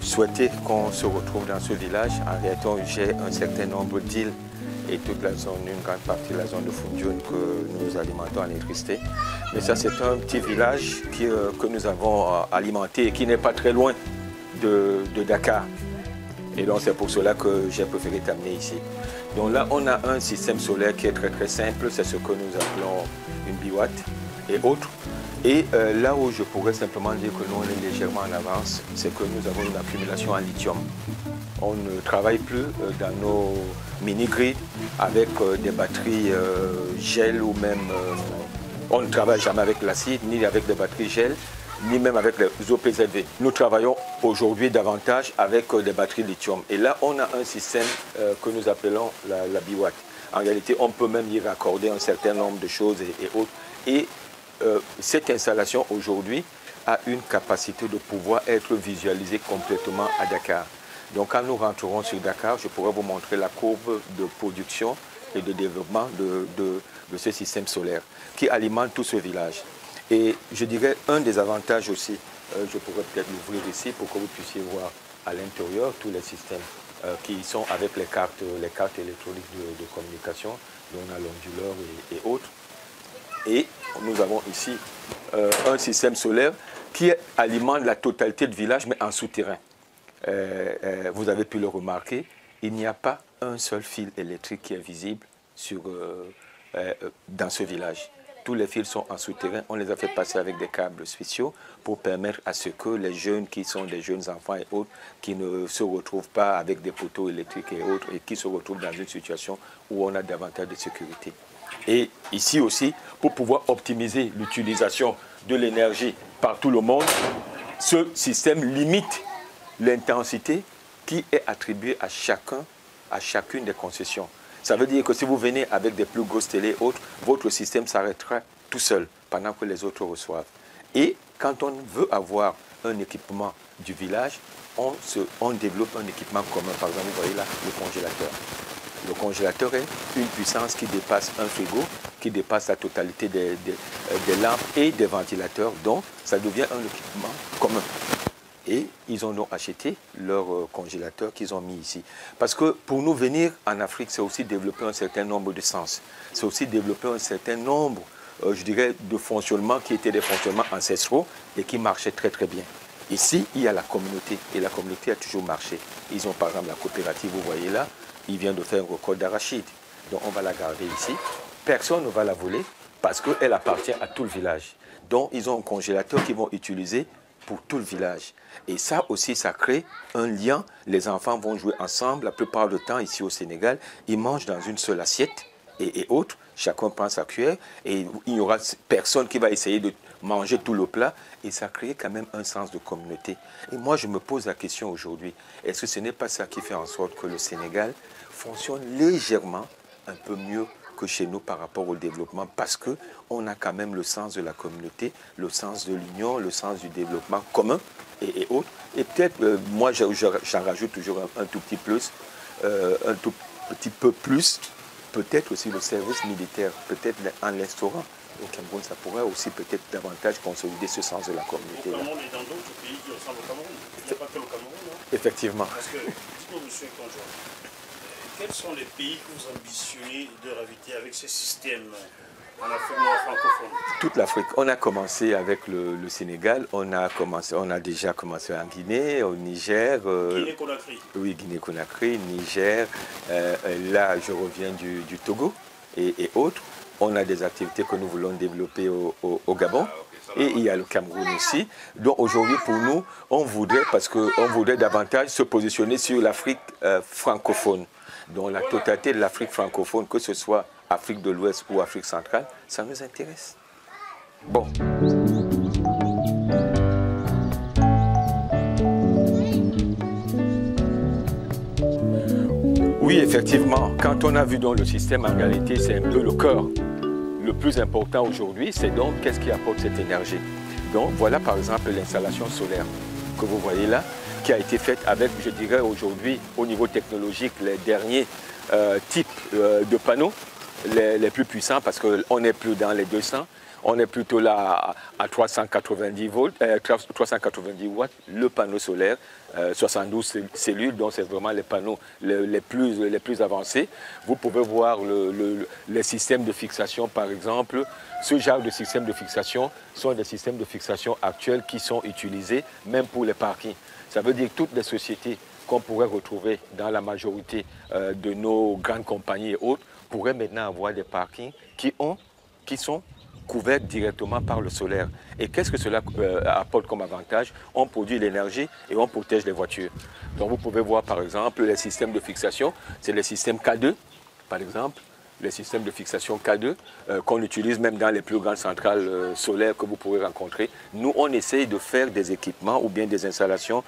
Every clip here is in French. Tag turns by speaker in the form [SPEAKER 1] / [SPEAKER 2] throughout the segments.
[SPEAKER 1] souhaité qu'on se retrouve dans ce village. En réalité, j'ai un certain nombre d'îles et toute la zone, une grande partie de la zone de Foundiougne que nous alimentons en électricité. Mais ça, c'est un petit village que nous avons alimenté et qui n'est pas très loin de Dakar. Et donc, c'est pour cela que j'ai préféré t'amener ici. Donc là, on a un système solaire qui est très simple. C'est ce que nous appelons une biwatt et autres. Et là où je pourrais simplement dire que nous, on est légèrement en avance, c'est que nous avons une accumulation en lithium. On ne travaille plus dans nos mini-grids avec des batteries gel ou même... on ne travaille jamais avec l'acide, ni avec des batteries gel, ni même avec les OPZV. Nous travaillons aujourd'hui davantage avec des batteries lithium. Et là, on a un système que nous appelons la biwatt. En réalité, on peut même y raccorder un certain nombre de choses et autres. Et cette installation aujourd'hui a une capacité de pouvoir être visualisée complètement à Dakar. Donc quand nous rentrerons sur Dakar, je pourrai vous montrer la courbe de production et de développement de ce système solaire qui alimente tout ce village. Et je dirais un des avantages aussi, je pourrais peut-être l'ouvrir ici pour que vous puissiez voir à l'intérieur tous les systèmes qui sont avec les cartes électroniques de communication, dont on a l'onduleur et autres. Et nous avons ici un système solaire qui alimente la totalité du village, mais en souterrain. Vous avez pu le remarquer, il n'y a pas un seul fil électrique qui est visible dans ce village. Tous les fils sont en souterrain. On les a fait passer avec des câbles spéciaux pour permettre à ce que les jeunes qui sont des jeunes enfants et autres, qui ne se retrouvent pas avec des poteaux électriques et autres, et qui se retrouvent dans une situation où on a davantage de sécurité. Et ici aussi, pour pouvoir optimiser l'utilisation de l'énergie par tout le monde, ce système limite l'intensité qui est attribuée à chacune des concessions. Ça veut dire que si vous venez avec des plus grosses télés et autres, votre système s'arrêtera tout seul pendant que les autres reçoivent. Et quand on veut avoir un équipement du village, on développe un équipement commun. Par exemple, vous voyez là, le congélateur. Le congélateur est une puissance qui dépasse un frigo, qui dépasse la totalité des lampes et des ventilateurs. Donc, ça devient un équipement commun. Et ils ont donc acheté leur congélateur qu'ils ont mis ici. Parce que pour nous venir en Afrique, c'est aussi développer un certain nombre de sens. C'est aussi développer un certain nombre, je dirais, de fonctionnements qui étaient des fonctionnements ancestraux et qui marchaient très bien. Ici, il y a la communauté et la communauté a toujours marché. Ils ont par exemple la coopérative, vous voyez là, il vient de faire un record d'arachide. Donc on va la garder ici. Personne ne va la voler parce qu'elle appartient à tout le village. Donc ils ont un congélateur qu'ils vont utiliser pour tout le village. Et ça aussi, ça crée un lien. Les enfants vont jouer ensemble. La plupart du temps, ici au Sénégal, ils mangent dans une seule assiette et autres. Chacun prend sa cuillère et il n'y aura personne qui va essayer de manger tout le plat. Et ça crée quand même un sens de communauté. Et moi, je me pose la question aujourd'hui, est-ce que ce n'est pas ça qui fait en sorte que le Sénégal fonctionne légèrement un peu mieux que chez nous par rapport au développement, parce qu'on a quand même le sens de la communauté, le sens de l'union, le sens du développement commun et autres. Et peut-être, moi j'en rajoute toujours un tout petit plus, un tout petit peu plus, peut-être aussi le service militaire, peut-être en l'instaurant au Cameroun, ça pourrait aussi peut-être davantage consolider ce sens de la communauté.
[SPEAKER 2] Au Cameroun et dans d'autres pays qui ressemblent au Cameroun, il n'y a pas que le Cameroun. Hein.
[SPEAKER 1] Effectivement.
[SPEAKER 2] Parce que, dites-moi, monsieur Conjoint, quels sont les pays que vous ambitionnez de raviter avec ces systèmes en Afrique noire francophone?
[SPEAKER 1] Toute l'Afrique. On a commencé avec le Sénégal, on a déjà commencé en Guinée, au Niger.
[SPEAKER 2] Guinée-Conakry.
[SPEAKER 1] Oui, Guinée-Conakry, Niger. Là, je reviens du Togo et autres. On a des activités que nous voulons développer au Gabon. Et il y a le Cameroun aussi. Donc aujourd'hui, pour nous, on voudrait davantage se positionner sur l'Afrique francophone. Donc la totalité de l'Afrique francophone, que ce soit Afrique de l'Ouest ou Afrique centrale, ça nous intéresse. Bon. Oui, effectivement, quand on a vu dans le système, en réalité, c'est un peu le cœur. Le plus important aujourd'hui, c'est donc qu'est-ce qui apporte cette énergie. Donc voilà par exemple l'installation solaire que vous voyez là, qui a été faite avec, je dirais aujourd'hui, au niveau technologique, les derniers types de panneaux, les plus puissants, parce qu'on n'est plus dans les 200, on est plutôt là à 390 watts, le panneau solaire 72 cellules, donc c'est vraiment les panneaux les plus avancés. Vous pouvez voir les systèmes de fixation, par exemple. Ce genre de système de fixation sont des systèmes de fixation actuels qui sont utilisés même pour les parkings. Ça veut dire que toutes les sociétés qu'on pourrait retrouver dans la majorité de nos grandes compagnies et autres pourraient maintenant avoir des parkings qui sont couverts directement par le solaire. Et qu'est-ce que cela apporte comme avantage? On produit l'énergie et on protège les voitures. Donc vous pouvez voir par exemple les systèmes de fixation, c'est les systèmes K2 par exemple, les systèmes de fixation K2 qu'on utilise même dans les plus grandes centrales solaires que vous pourrez rencontrer. Nous, on essaye de faire des équipements ou bien des installations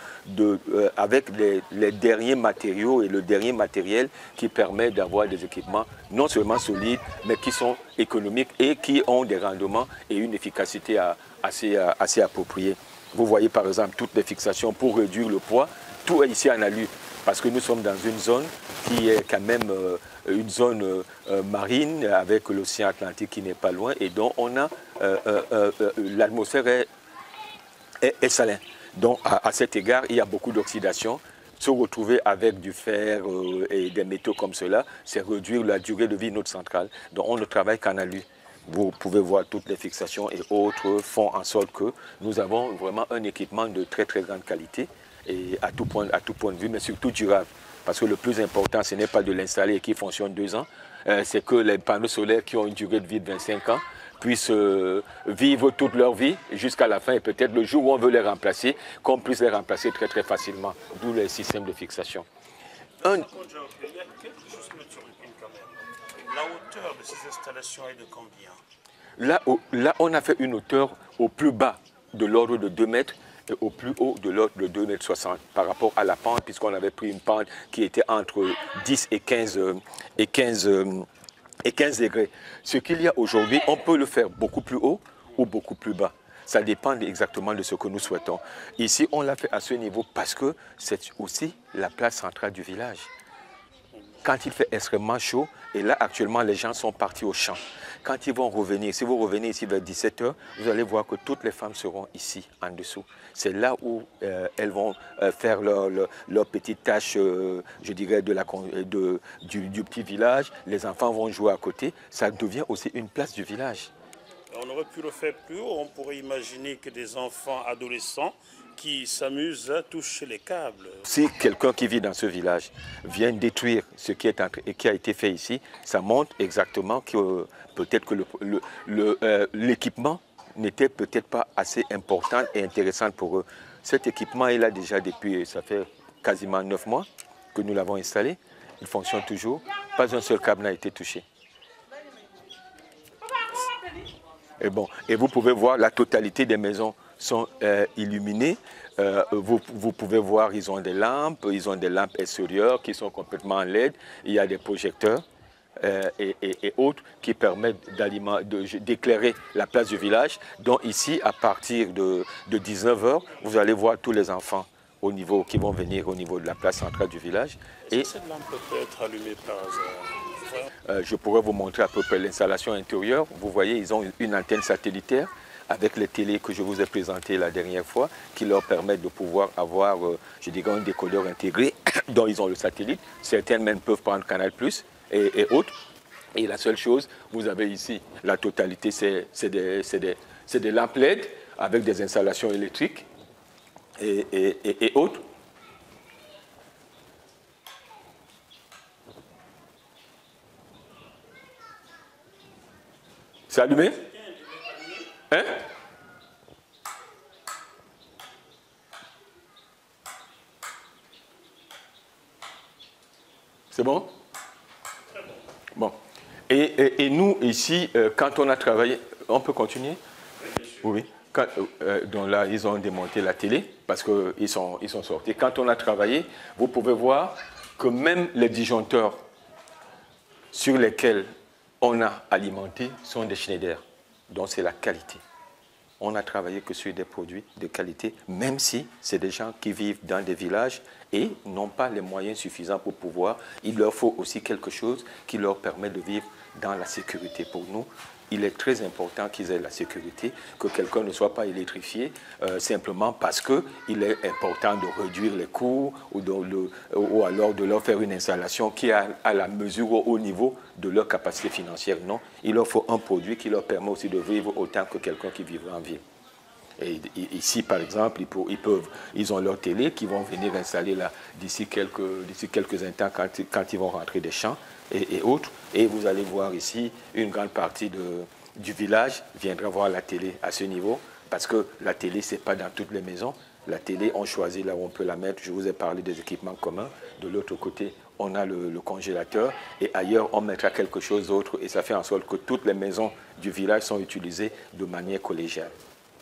[SPEAKER 1] avec les derniers matériaux et le dernier matériel qui permet d'avoir des équipements non seulement solides, mais qui sont économiques et qui ont des rendements et une efficacité assez appropriée. Vous voyez par exemple toutes les fixations pour réduire le poids, tout est ici en alu. Parce que nous sommes dans une zone qui est quand même une zone marine avec l'océan Atlantique qui n'est pas loin et dont on a l'atmosphère est salin. Donc à cet égard, il y a beaucoup d'oxydation. Se retrouver avec du fer et des métaux comme cela, c'est réduire la durée de vie de notre centrale. Donc on ne travaille qu'en alu. Vous pouvez voir toutes les fixations et autres font en sorte que nous avons vraiment un équipement de très très grande qualité. Et à tout point de vue, mais surtout durable. Parce que le plus important, ce n'est pas de l'installer et qu'il fonctionne 2 ans, c'est que les panneaux solaires qui ont une durée de vie de 25 ans puissent vivre toute leur vie jusqu'à la fin et peut-être le jour où on veut les remplacer, qu'on puisse les remplacer très très facilement, d'où les systèmes de fixation.
[SPEAKER 2] Il y a quelque chose qui me turlupine quand même. La hauteur de ces installations est de combien?
[SPEAKER 1] Là, on a fait une hauteur au plus bas de l'ordre de 2 mètres et au plus haut de l'ordre de 2,60 m par rapport à la pente, puisqu'on avait pris une pente qui était entre 10 et 15 degrés. Ce qu'il y a aujourd'hui, on peut le faire beaucoup plus haut ou beaucoup plus bas. Ça dépend exactement de ce que nous souhaitons. Ici, on l'a fait à ce niveau parce que c'est aussi la place centrale du village. Quand il fait extrêmement chaud, et là actuellement les gens sont partis au champ. Quand ils vont revenir, si vous revenez ici vers 17 h, vous allez voir que toutes les femmes seront ici en dessous. C'est là où elles vont faire leur petite tâche, je dirais, du petit village. Les enfants vont jouer à côté. Ça devient aussi une place du village.
[SPEAKER 2] On aurait pu le faire plus haut. On pourrait imaginer que des enfants adolescents qui s'amusent à toucher les câbles.
[SPEAKER 1] Si quelqu'un qui vit dans ce village vient détruire ce qui a été fait ici, ça montre exactement que peut-être que l'équipement n'était peut-être pas assez important et intéressant pour eux. Cet équipement est là déjà depuis, ça fait quasiment 9 mois que nous l'avons installé. Il fonctionne toujours. Pas un seul câble n'a été touché. Et vous pouvez voir la totalité des maisons sont illuminés. Vous pouvez voir, ils ont des lampes extérieures qui sont complètement en LED. Il y a des projecteurs et autres qui permettent d'éclairer la place du village. Donc ici, à partir de 19 h, vous allez voir tous les enfants qui vont venir au niveau de la place centrale du village.
[SPEAKER 2] Et cette lampe peut être allumée par hasard?
[SPEAKER 1] Je pourrais vous montrer à peu près l'installation intérieure. Vous voyez, ils ont une antenne satellitaire avec les télés que je vous ai présentées la dernière fois, qui leur permettent de pouvoir avoir, je dirais, un décodeur intégré, dont ils ont le satellite. Certaines même peuvent prendre Canal+, et autres. Et la seule chose, vous avez ici, la totalité, c'est des lampes LED avec des installations électriques et autres. C'est allumé? Hein? C'est bon? Bon. Et nous, ici, quand on a travaillé... On peut continuer? Oui. Donc là, ils ont démonté la télé parce qu'ils sont sortis. Quand on a travaillé, vous pouvez voir que même les disjoncteurs sur lesquels on a alimenté sont des Schneider. Donc c'est la qualité. On n'a travaillé que sur des produits de qualité, même si c'est des gens qui vivent dans des villages et n'ont pas les moyens suffisants pour pouvoir. Il leur faut aussi quelque chose qui leur permet de vivre dans la sécurité. Pour nous, il est très important qu'ils aient la sécurité, que quelqu'un ne soit pas électrifié, simplement parce qu'il est important de réduire les coûts ou alors de leur faire une installation qui est à la mesure ou au niveau de leur capacité financière. Non, il leur faut un produit qui leur permet aussi de vivre autant que quelqu'un qui vivrait en ville. Et ici, par exemple, ils ont leur télé qui vont venir installer là d'ici quelques instants quand ils vont rentrer des champs et autres. Et vous allez voir ici, une grande partie du village viendra voir la télé à ce niveau, parce que la télé, ce n'est pas dans toutes les maisons. La télé, on choisit là où on peut la mettre. Je vous ai parlé des équipements communs. De l'autre côté, on a le congélateur. Et ailleurs, on mettra quelque chose d'autre. Et ça fait en sorte que toutes les maisons du village sont utilisées de manière collégiale.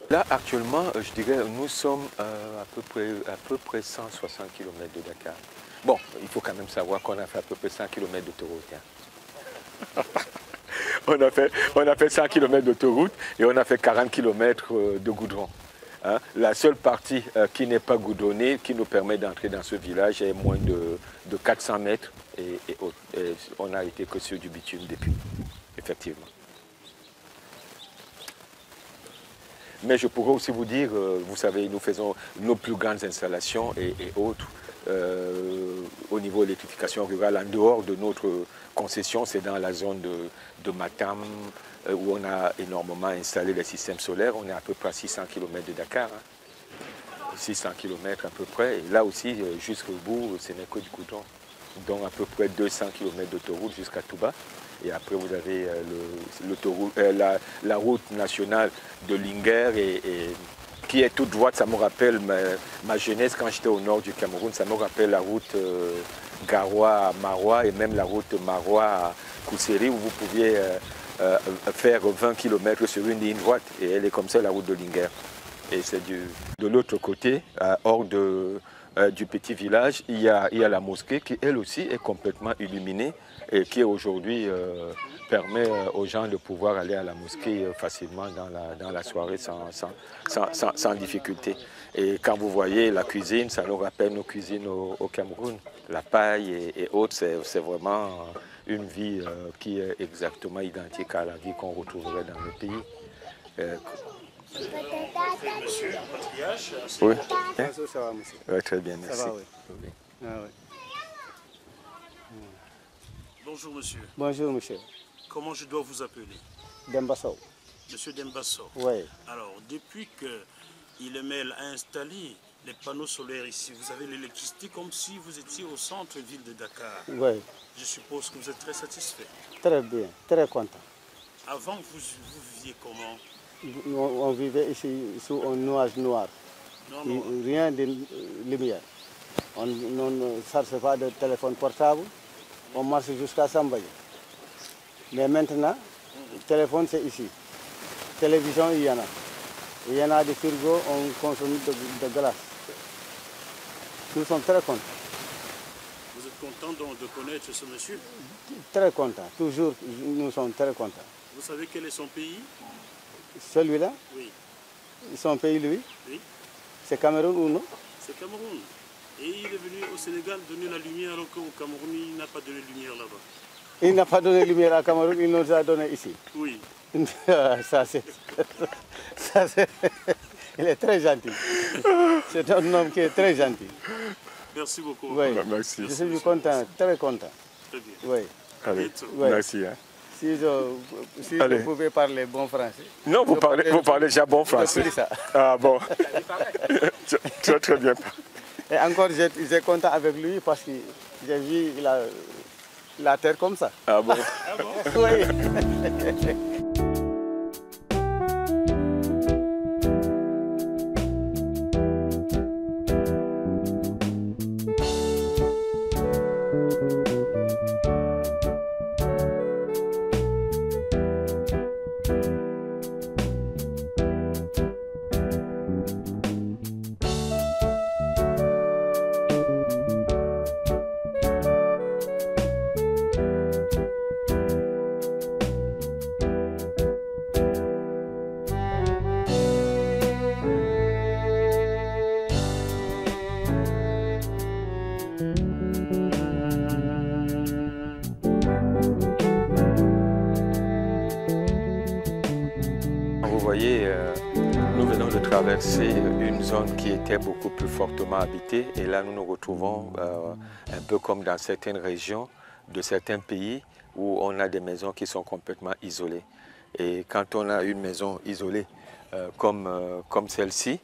[SPEAKER 1] Là, actuellement, je dirais, nous sommes à peu près 160 km de Dakar. Bon, il faut quand même savoir qu'on a fait à peu près 100 km d'autoroute. Hein. on a fait 100 km d'autoroute et on a fait 40 km de goudron. Hein. La seule partie qui n'est pas goudronnée, qui nous permet d'entrer dans ce village, est moins de 400 mètres et on n'a été que sur du bitume depuis, effectivement. Mais je pourrais aussi vous dire, vous savez, nous faisons nos plus grandes installations et autres au niveau de l'électrification rurale en dehors de notre concession, c'est dans la zone de Matam où on a énormément installé les systèmes solaires. On est à peu près à 600 km de Dakar, hein. 600 km à peu près. Et là aussi, jusqu'au bout, ce n'est que du goudron. Donc à peu près 200 km d'autoroute jusqu'à Touba. Et après, vous avez la route nationale de Linguère, qui est toute droite. Ça me rappelle ma jeunesse quand j'étais au nord du Cameroun. Ça me rappelle la route Garoua à Maroua et même la route Maroua à Kousseri, où vous pouviez faire 20 km sur une ligne droite. Et elle est comme ça, la route de Linguère. Et c'est de l'autre côté, hors du petit village, il y a la mosquée qui, elle aussi, est complètement illuminée et qui aujourd'hui permet aux gens de pouvoir aller à la mosquée facilement dans la soirée sans difficulté. Et quand vous voyez la cuisine, ça nous rappelle nos cuisines au Cameroun. La paille et autres, c'est vraiment une vie qui est exactement identique à la vie qu'on retrouverait dans le pays.
[SPEAKER 2] Monsieur le patriarche,
[SPEAKER 1] Oui.
[SPEAKER 3] Ça va, monsieur.
[SPEAKER 1] Oui, très bien, merci.
[SPEAKER 3] Ça va, oui.
[SPEAKER 1] Oui.
[SPEAKER 3] Ah, oui.
[SPEAKER 2] bonjour monsieur.
[SPEAKER 3] Bonjour, monsieur.
[SPEAKER 2] Comment je dois vous appeler?
[SPEAKER 3] Dembasso.
[SPEAKER 2] Monsieur Dembasso.
[SPEAKER 3] Oui.
[SPEAKER 2] Alors, depuis que ILML a installé les panneaux solaires ici, vous avez l'électricité comme si vous étiez au centre-ville de Dakar.
[SPEAKER 3] Oui.
[SPEAKER 2] Je suppose que vous êtes très satisfait.
[SPEAKER 3] Très bien, très content.
[SPEAKER 2] Avant, vous viviez comment?
[SPEAKER 3] On vivait ici sous un nuage noir.
[SPEAKER 2] Non, non.
[SPEAKER 3] Rien de lumière. On ne cherche pas de téléphone portable. On marche jusqu'à Sambaye. Mais maintenant, le téléphone c'est ici. Télévision, il y en a. Il y en a des frigos, on consomme de glace. Nous sommes très contents.
[SPEAKER 2] Vous êtes content donc de connaître ce monsieur?
[SPEAKER 3] Très contents. Toujours, nous sommes très contents.
[SPEAKER 2] Vous savez quel est son pays?
[SPEAKER 3] Celui-là,
[SPEAKER 2] Oui.
[SPEAKER 3] son pays, lui,
[SPEAKER 2] Oui.
[SPEAKER 3] c'est Cameroun ou non?
[SPEAKER 2] C'est Cameroun. Et il est venu au Sénégal donner la lumière alors qu'au Cameroun, il n'a pas donné de lumière là-bas.
[SPEAKER 3] Il n'a pas donné lumière à Cameroun, il nous a donné ici.
[SPEAKER 2] Oui.
[SPEAKER 3] Ça, c'est... Il est très gentil. C'est un homme qui est très gentil.
[SPEAKER 2] Merci beaucoup.
[SPEAKER 3] Oui.
[SPEAKER 1] Merci.
[SPEAKER 3] Je suis content, très content.
[SPEAKER 2] Très bien.
[SPEAKER 3] Oui.
[SPEAKER 1] Allez,
[SPEAKER 3] Ouais.
[SPEAKER 1] merci. Hein.
[SPEAKER 3] Si
[SPEAKER 1] Allez.
[SPEAKER 3] je pouvais parler bon français.
[SPEAKER 1] Non, vous parlez déjà bon français.
[SPEAKER 3] Je ça.
[SPEAKER 1] Ah bon. Très très bien.
[SPEAKER 3] Et encore, j'étais content avec lui parce que j'ai vu la terre comme ça.
[SPEAKER 1] Ah bon.
[SPEAKER 3] Oui.
[SPEAKER 1] traversé une zone qui était beaucoup plus fortement habitée et là nous nous retrouvons un peu comme dans certaines régions de certains pays où on a des maisons qui sont complètement isolées. Et quand on a une maison isolée comme celle-ci,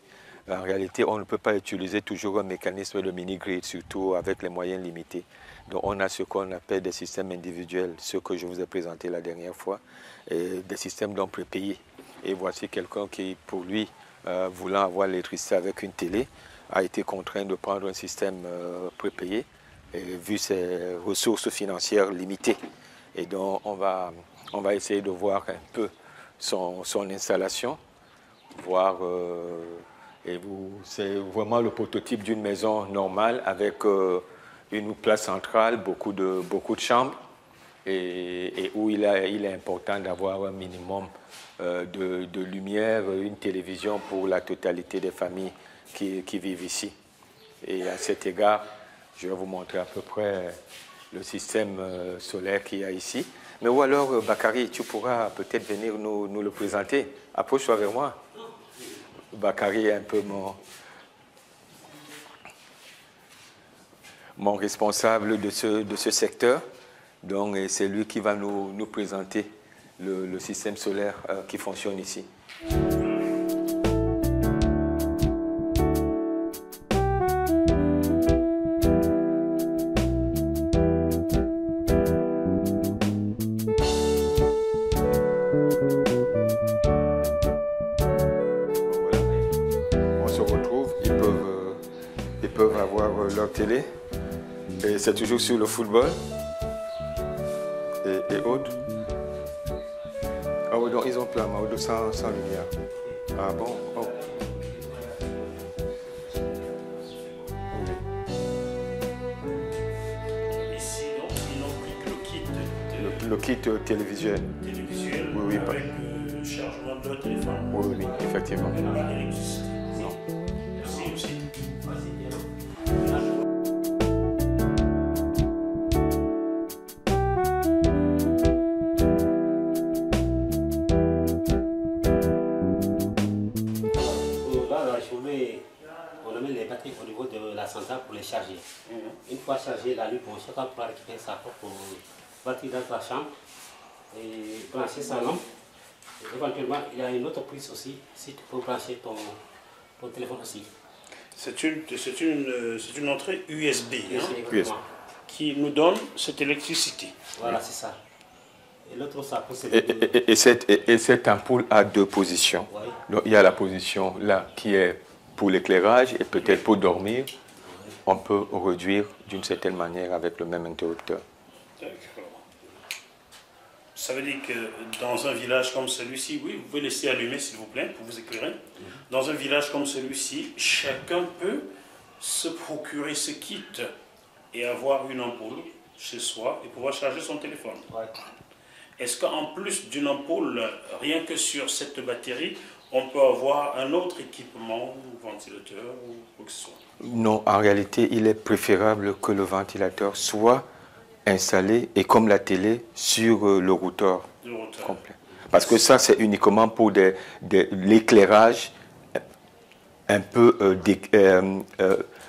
[SPEAKER 1] en réalité on ne peut pas utiliser toujours un mécanisme de mini-grid, surtout avec les moyens limités. Donc on a ce qu'on appelle des systèmes individuels, ceux que je vous ai présentés la dernière fois, et des systèmes donc prépayés. Et voici quelqu'un qui, pour lui, voulant avoir l'électricité avec une télé, a été contraint de prendre un système prépayé, et vu ses ressources financières limitées. Et donc on va essayer de voir un peu son installation, voir, c'est vraiment le prototype d'une maison normale avec une place centrale, beaucoup de chambres, et où il est important d'avoir un minimum de lumière, une télévision pour la totalité des familles qui vivent ici. Et à cet égard, je vais vous montrer à peu près le système solaire qu'il y a ici. Mais ou alors, Bakary, tu pourras peut-être venir nous le présenter. Approche-toi vers moi. Bakary est un peu mon responsable de ce secteur. Donc, c'est lui qui va nous présenter le système solaire qui fonctionne ici. On se retrouve, ils peuvent avoir leur télé. Et c'est toujours sur le football et autres. Ah oui, donc ils ont plein de sans lumière. Ah bon? Oh. Oui.
[SPEAKER 2] Ici, donc, ils n'ont pris que le kit.
[SPEAKER 1] Le kit télévisuel.
[SPEAKER 2] Télévisuel,
[SPEAKER 1] Oui,
[SPEAKER 2] avec le chargement de leur téléphone.
[SPEAKER 1] Oui, effectivement.
[SPEAKER 2] Mais pas d'électricité.
[SPEAKER 1] Non.
[SPEAKER 2] Merci aussi.
[SPEAKER 4] On amène les batteries au niveau de la centrale pour les charger. Une fois chargé, la nuit, chacun pourra récupérer sa propre batterie dans sa chambre et brancher sa lampe. Et éventuellement, il y a une autre prise aussi, si tu peux brancher ton téléphone aussi.
[SPEAKER 2] C'est une entrée USB,
[SPEAKER 1] USB.
[SPEAKER 2] Qui nous donne cette électricité.
[SPEAKER 4] Voilà, c'est ça. Et l'autre, ça possède.
[SPEAKER 1] Et cette ampoule a deux positions.
[SPEAKER 4] Oui.
[SPEAKER 1] Donc, il y a la position là qui est pour l'éclairage et peut-être pour dormir. On peut réduire d'une certaine manière avec le même interrupteur.
[SPEAKER 2] D'accord. Ça veut dire que dans un village comme celui-ci, oui, vous pouvez laisser allumer s'il vous plaît pour vous éclairer. Dans un village comme celui-ci, chacun peut se procurer ce kit et avoir une ampoule chez soi et pouvoir charger son téléphone.
[SPEAKER 4] Ouais.
[SPEAKER 2] Est-ce qu'en plus d'une ampoule, rien que sur cette batterie, on peut avoir un autre équipement, ventilateur ou quoi que ce soit?
[SPEAKER 1] Non, en réalité, il est préférable que le ventilateur soit installé et comme la télé sur le routeur complet. Parce que ça, c'est uniquement pour l'éclairage un peu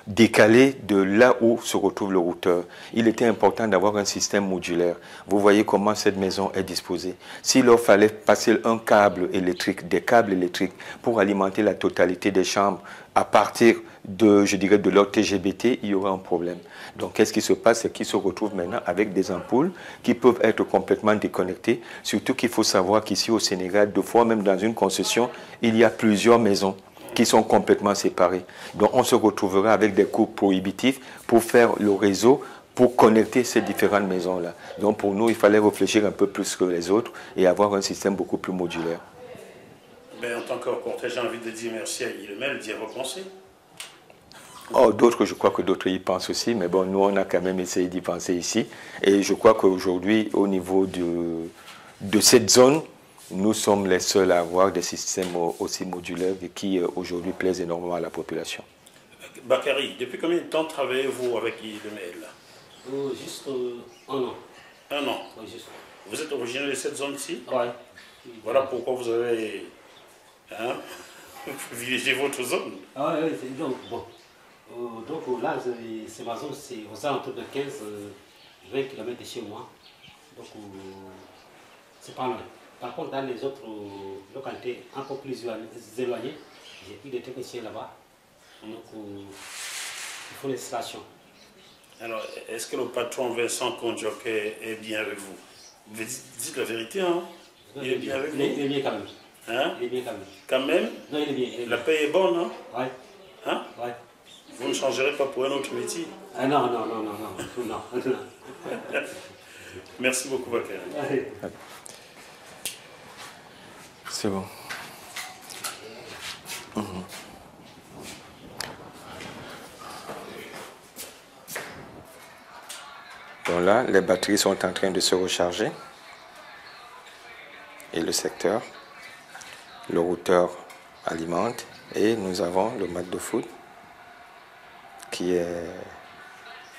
[SPEAKER 1] décalé de là où se retrouve le routeur. Il était important d'avoir un système modulaire. Vous voyez comment cette maison est disposée. S'il leur fallait passer un câble électrique, des câbles électriques pour alimenter la totalité des chambres à partir de, je dirais, de leur TGBT, il y aurait un problème. Donc, qu'est-ce qui se passe? C'est qu'ils se retrouvent maintenant avec des ampoules qui peuvent être complètement déconnectées. Surtout qu'il faut savoir qu'ici au Sénégal, deux fois même dans une concession, il y a plusieurs maisons qui sont complètement séparés. Donc on se retrouvera avec des coûts prohibitifs pour faire le réseau, pour connecter ces différentes maisons-là. Donc pour nous, il fallait réfléchir un peu plus que les autres et avoir un système beaucoup plus modulaire.
[SPEAKER 2] Ben, en tant que reporter, j'ai envie de dire merci à Ilemel d'y avoir pensé.
[SPEAKER 1] Oh, d'autres, je crois que d'autres y pensent aussi, mais bon, nous on a quand même essayé d'y penser ici. Et je crois qu'aujourd'hui, au niveau de cette zone, nous sommes les seuls à avoir des systèmes aussi modulaires et qui aujourd'hui plaisent énormément à la population.
[SPEAKER 2] Bakary, depuis combien de temps travaillez-vous avec Ilemel?
[SPEAKER 4] Juste 1 an.
[SPEAKER 2] 1 an.
[SPEAKER 4] Oui, juste.
[SPEAKER 2] Vous êtes originaire de cette zone-ci?
[SPEAKER 4] Ouais.
[SPEAKER 2] Voilà pourquoi vous avez Vous privilégiez votre zone.
[SPEAKER 4] Ah oui, donc bon. Donc là, c'est ma zone, c'est aux alentours de 15-20 km de chez moi. Donc c'est pas loin. Par contre, dans les autres localités un peu plus éloignées, j'ai plus de techniciens là-bas. Donc il faut les stations.
[SPEAKER 2] Alors, est-ce que le patron Vincent Konjok est bien avec vous? Vous dites la vérité, hein? Il est bien avec vous?
[SPEAKER 4] Il est bien quand même.
[SPEAKER 2] Hein?
[SPEAKER 4] Il est bien quand même.
[SPEAKER 2] Quand même?
[SPEAKER 4] Non, il est bien.
[SPEAKER 2] La paye est bonne, hein?
[SPEAKER 4] Oui.
[SPEAKER 2] Hein?
[SPEAKER 4] Ouais.
[SPEAKER 2] Vous ne changerez pas pour un autre métier?
[SPEAKER 4] Ah non, non, non, non, non, non.
[SPEAKER 2] Merci beaucoup, Bakary.
[SPEAKER 1] C'est bon. Donc là, les batteries sont en train de se recharger. Et le secteur, le routeur alimente. Et nous avons le mat de foot qui est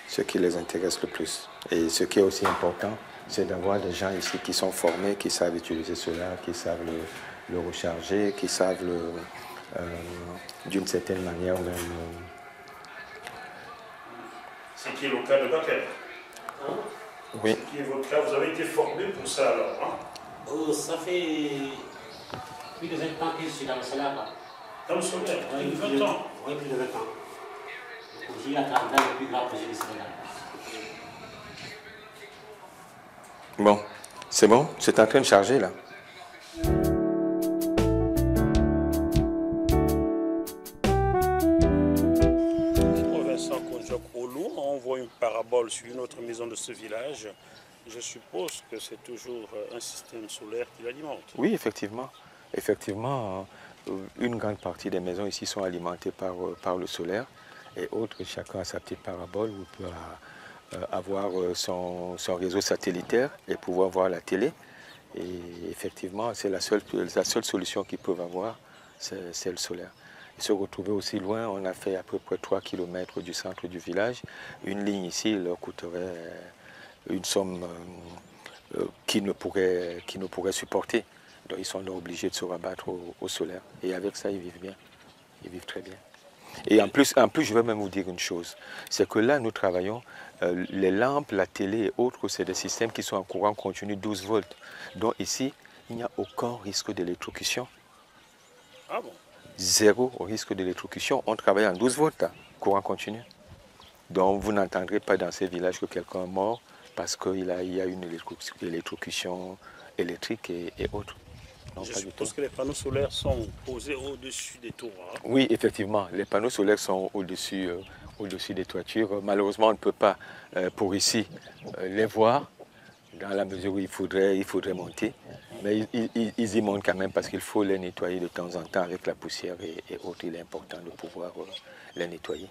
[SPEAKER 1] ce qui les intéresse le plus. Et ce qui est aussi important, c'est d'avoir des gens ici qui sont formés, qui savent utiliser cela, qui savent le recharger, qui savent d'une certaine manière même.
[SPEAKER 2] Ce qui est le cas de Bakary.
[SPEAKER 1] Oui.
[SPEAKER 2] Ce qui est votre cas, vous avez été formé pour ça alors, hein?
[SPEAKER 4] Ça fait plus de 20 ans que je suis dans le solaire.
[SPEAKER 2] Dans le solaire,
[SPEAKER 4] Oui,
[SPEAKER 2] plus de 20 ans.
[SPEAKER 4] Oui, plus de 20 ans. J'ai la travaillé dans le plus grand projet du Sénégal.
[SPEAKER 1] Bon, c'est bon? C'est en train de charger là.
[SPEAKER 2] Vincent Konjok Olu, on voit une parabole sur une autre maison de ce village. Je suppose que c'est toujours un système solaire qui l'alimente.
[SPEAKER 1] Oui, effectivement. Effectivement, une grande partie des maisons ici sont alimentées par le solaire et autres, chacun a sa petite parabole où il peut avoir son réseau satellitaire et pouvoir voir la télé. Et effectivement, c'est la seule solution qu'ils peuvent avoir, c'est le solaire. Et se retrouver aussi loin, on a fait à peu près 3 km du centre du village. Une ligne ici leur coûterait une somme qu'ils ne pourraient supporter. Donc ils sont obligés de se rabattre au solaire. Et avec ça, ils vivent bien. Ils vivent très bien. Et en plus, je vais même vous dire une chose. C'est que là, nous travaillons, les lampes, la télé et autres, c'est des systèmes qui sont en courant continu 12 volts. Donc ici, il n'y a aucun risque d'électrocution.
[SPEAKER 2] Ah bon?
[SPEAKER 1] Zéro risque d'électrocution. On travaille en 12 volts, courant continu. Donc vous n'entendrez pas dans ces villages que quelqu'un est mort parce qu'il y a une électrocution électrique et autres. Non,
[SPEAKER 2] je suppose que les panneaux solaires sont posés au-dessus des tours. Hein?
[SPEAKER 1] Oui, effectivement, les panneaux solaires sont au-dessus des toitures. Malheureusement, on ne peut pas, pour ici, les voir, dans la mesure où il faudrait monter. Mais ils y montent quand même parce qu'il faut les nettoyer de temps en temps avec la poussière et autres. Il est important de pouvoir les nettoyer.